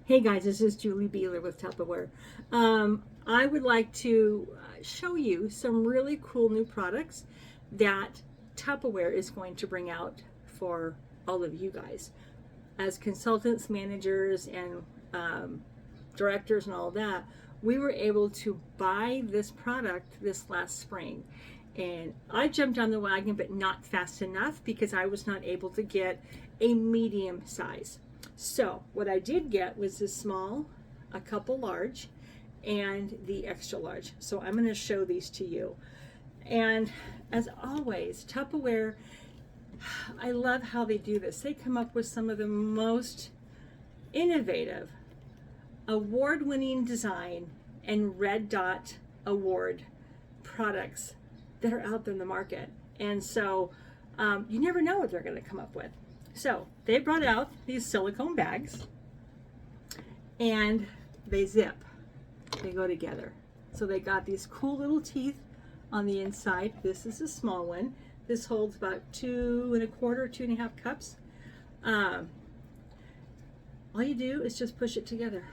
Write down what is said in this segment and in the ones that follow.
Hey guys, this is Julie Beeler with Tupperware. I would like to show you some really cool new products that Tupperware is going to bring out for all of you guys. As consultants, managers, and directors and all that, we were able to buy this product this last spring. And I jumped on the wagon, but not fast enough because I was not able to get a medium size. So what I did get was this small, a couple large, and the extra large. So I'm going to show these to you. And as always, Tupperware, I love how they do this. They come up with some of the most innovative, award-winning design and Red Dot Award products that are out there in the market. And so you never know what they're going to come up with. So they brought out these silicone bags and they zip. They go together. So they got these cool little teeth on the inside. This is a small one. This holds about 2 1/4, 2.5 cups. All you do is just push it together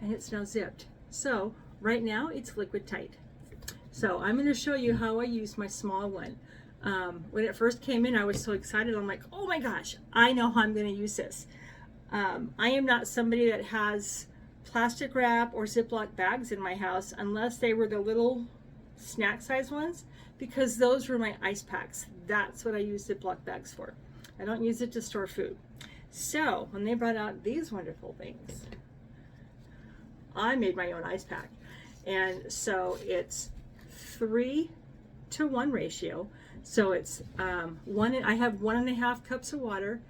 and it's now zipped. So right now it's liquid tight. So I'm going to show you how I use my small one. When it first came in, I was so excited. I'm like, oh my gosh, I know how I'm going to use this. I am not somebody that has plastic wrap or Ziploc bags in my house unless they were the little snack size ones, because those were my ice packs. That's what I use Ziploc bags for. I don't use it to store food. So when they brought out these wonderful things, I made my own ice pack. And so it's 3-to-1 ratio. So it's I have 1.5 cups of water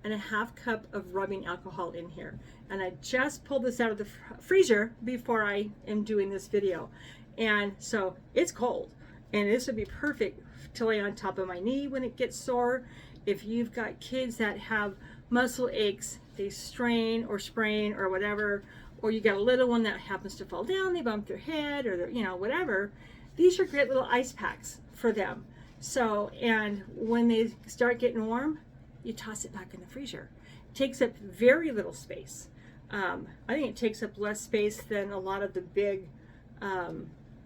and a 1/2 cup of rubbing alcohol in here. And I just pulled this out of the freezer before I am doing this video. And so it's cold. And this would be perfect to lay on top of my knee when it gets sore. If you've got kids that have muscle aches, they strain or sprain or whatever, or you got a little one that happens to fall down, they bump their head or whatever, these are great little ice packs for them. So, and when they start getting warm, you toss it back in the freezer. It takes up very little space. I think it takes up less space than a lot of the big,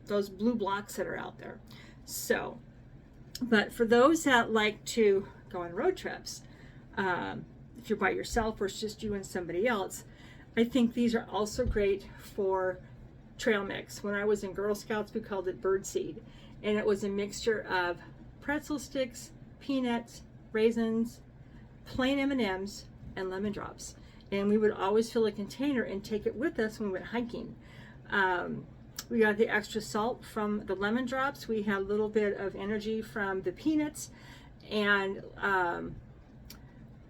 those blue blocks that are out there. So, but for those that like to go on road trips, if you're by yourself or it's just you and somebody else, I think these are also great for trail mix. When I was in Girl Scouts, we called it birdseed, and it was a mixture of pretzel sticks, peanuts, raisins, plain M&Ms, and lemon drops. And we would always fill a container and take it with us when we went hiking. We got the extra salt from the lemon drops. We had a little bit of energy from the peanuts, and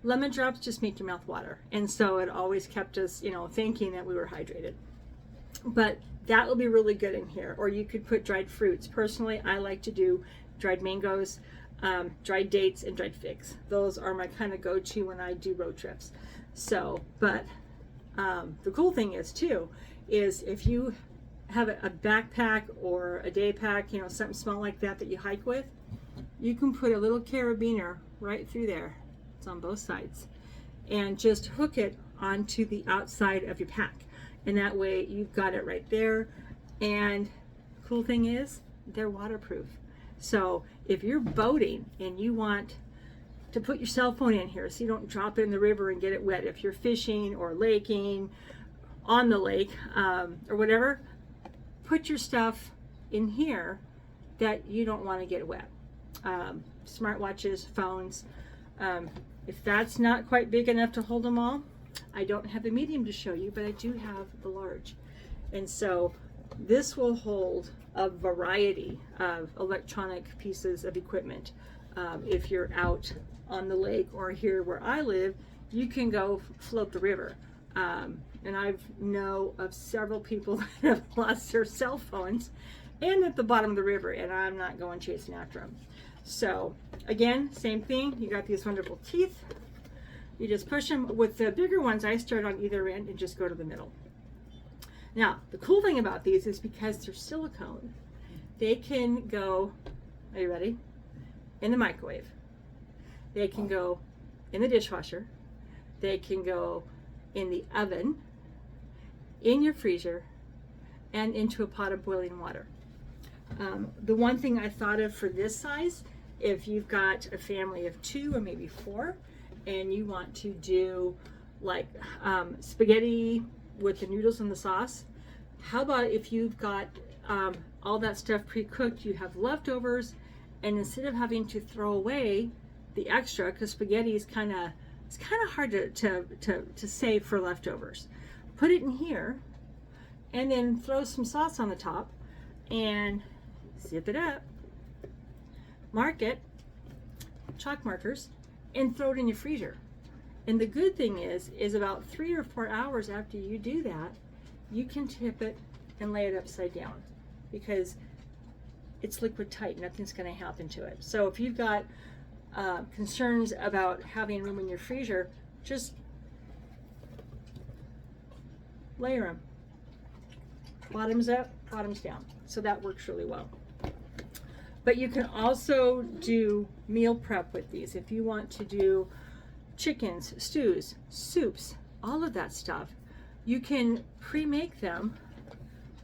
lemon drops just make your mouth water. And so it always kept us, thinking that we were hydrated. But that will be really good in here. Or you could put dried fruits. Personally, I like to do dried mangoes, dried dates, and dried figs. Those are my kind of go-to when I do road trips. So, but the cool thing is too, is if you have a backpack or a day pack, something small like that you hike with, you can put a little carabiner right through there. It's on both sides. And just hook it onto the outside of your pack. And that way you've got it right there. And the cool thing is, they're waterproof. So if you're boating and you want to put your cell phone in here so you don't drop it in the river and get it wet, if you're fishing or laking on the lake or whatever, put your stuff in here that you don't want to get wet. Smartwatches, phones. If that's not quite big enough to hold them all, I don't have a medium to show you, but I do have the large. And so this will hold a variety of electronic pieces of equipment. If you're out on the lake or here where I live, you can go float the river. And I know of several people that have lost their cell phones and at the bottom of the river, and I'm not going chasing after them. So again, same thing. You got these wonderful teeth. You just push them. With the bigger ones, I start on either end and just go to the middle. Now, the cool thing about these is because they're silicone, they can go, are you ready? In the microwave. They can go in the dishwasher. They can go in the oven, in your freezer, and into a pot of boiling water. The one thing I thought of for this size, if you've got a family of 2 or maybe 4, and you want to do like spaghetti with the noodles and the sauce, how about if you've got all that stuff pre-cooked, you have leftovers, and instead of having to throw away the extra, because spaghetti is kind of hard to save for leftovers, put it in here, and then throw some sauce on the top, and zip it up, mark it, chalk markers, and throw it in your freezer. And the good thing is about 3 or 4 hours after you do that, you can tip it and lay it upside down, because it's liquid tight, nothing's going to happen to it. So if you've got concerns about having room in your freezer, just layer them, bottoms up, bottoms down. So that works really well. But you can also do meal prep with these. If you want to do chickens, stews, soups, all of that stuff, you can pre-make them,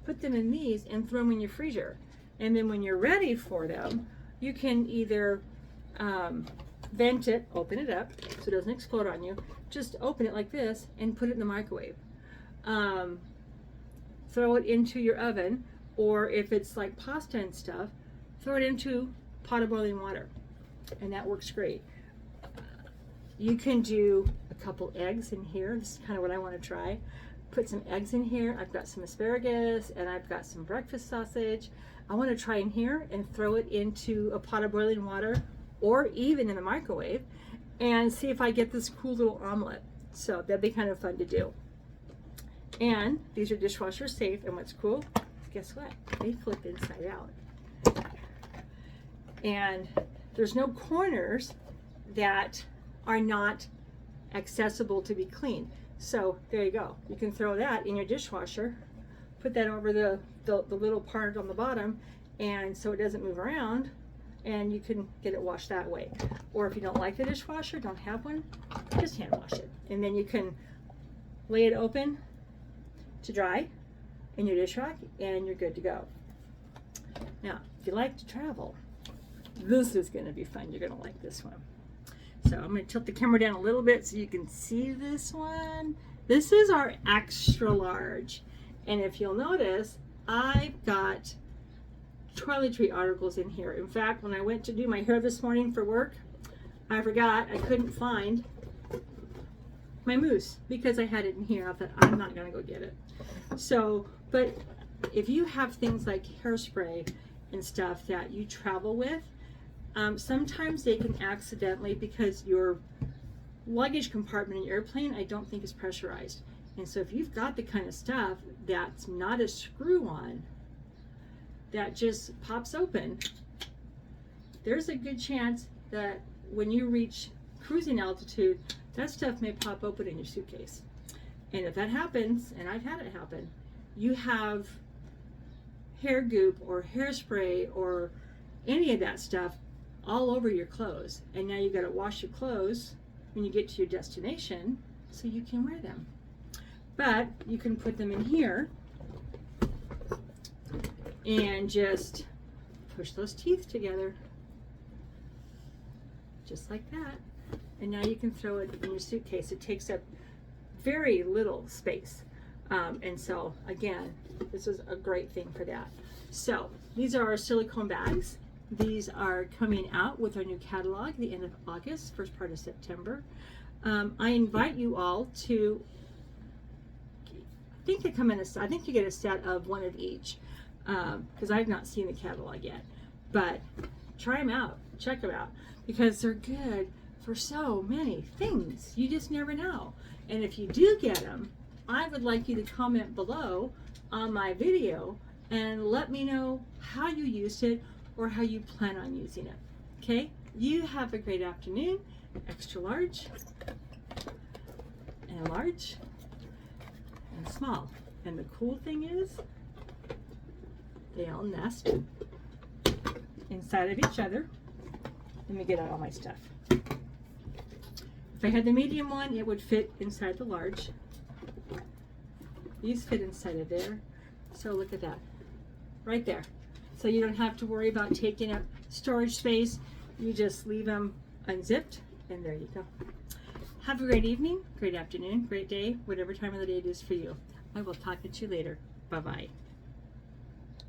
put them in these, and throw them in your freezer. And then when you're ready for them, you can either vent it, open it up so it doesn't explode on you, just open it like this and put it in the microwave. Throw it into your oven, or if it's like pasta and stuff, throw it into a pot of boiling water, and that works great. You can do a couple eggs in here. This is kind of what I want to try. Put some eggs in here. I've got some asparagus and I've got some breakfast sausage. I want to try in here and throw it into a pot of boiling water, or even in the microwave, and see if I get this cool little omelet. So that'd be kind of fun to do. And these are dishwasher safe, and what's cool, guess what? They flip inside out. And there's no corners that are not accessible to be cleaned. So there you go. You can throw that in your dishwasher, put that over the little part on the bottom, and so it doesn't move around, and you can get it washed that way. Or if you don't like the dishwasher, don't have one, just hand wash it. And then you can lay it open to dry in your dish rack, and you're good to go. Now, if you like to travel, this is going to be fun. You're going to like this one. So I'm going to tilt the camera down a little bit so you can see this one. This is our extra large. And if you'll notice, I've got toiletry articles in here. In fact, when I went to do my hair this morning for work, I forgot I couldn't find my mousse because I had it in here. I thought, I'm not going to go get it. So, but if you have things like hairspray and stuff that you travel with, sometimes they can accidentally, because your luggage compartment in your airplane, I don't think is pressurized. And so if you've got the kind of stuff that's not a screw on, that just pops open, there's a good chance that when you reach cruising altitude, that stuff may pop open in your suitcase. And if that happens, and I've had it happen, you have hair goop or hairspray or any of that stuff all over your clothes. And now you've got to wash your clothes when you get to your destination so you can wear them. But you can put them in here and just push those teeth together, just like that. And now you can throw it in your suitcase. It takes up very little space. And so again, this is a great thing for that. So these are our silicone bags. These are coming out with our new catalog at the end of August, first part of September. I invite you all to, I think they come in a, I think you get a set of one of each, because I've not seen the catalog yet. But try them out, check them out, because they're good for so many things. You just never know. And if you do get them, I would like you to comment below on my video and let me know how you used it or how you plan on using it. Okay? You have a great afternoon. Extra large, and large, and small. And the cool thing is, they all nest inside of each other. Let me get out all my stuff. If I had the medium one, it would fit inside the large. These fit inside of there. So look at that, right there. So you don't have to worry about taking up storage space. You just leave them unzipped, and there you go. Have a great evening, great afternoon, great day, whatever time of the day it is for you. I will talk to you later. Bye-bye.